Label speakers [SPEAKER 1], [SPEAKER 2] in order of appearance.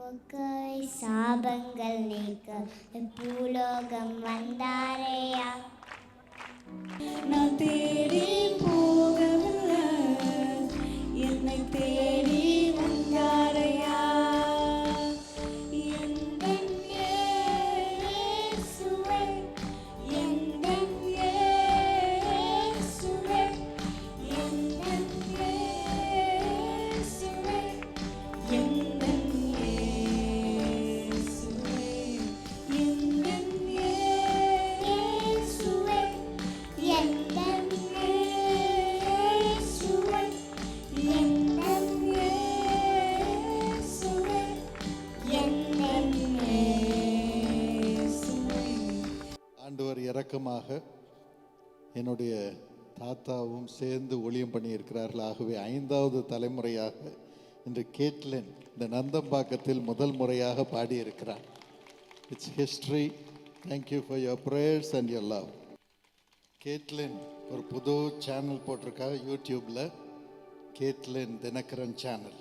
[SPEAKER 1] போக்கை சாபங்கள் நீக்க பூலோகம் வந்தாரையா.
[SPEAKER 2] நான் தேடி போகவில்லை, என்னை தேடி வந்தாரையா. எந்தன் இயேசுவே, எந்தன் இயேசுவே, எந்தன் இயேசுவே, எந்தன் இயேசுவே, எந்தன் இயேசுவே,
[SPEAKER 1] எந்தன் இயேசுவே, எந்தன் இயேசுவே, எந்தன்
[SPEAKER 2] இயேசுவே.
[SPEAKER 3] ஆண்டவர் இரக்கமாக என்னுடைய தாத்தாவும் சேர்ந்து ஊழியம் பண்ணியிருக்கிறார்கள். ஆகவே 5வது தலைமுறையாக இன்று கேட்லின் இந்த நந்தம்பாக்கத்தில் முதல் முறையாக பாடியிருக்கிறார். It's history. Thank you for your prayers and your love. Catelyn ஒரு புது சேனல் போட்டிருக்காங்க யூடியூப்பில், கேட்லின் தினகரன் சேனல்.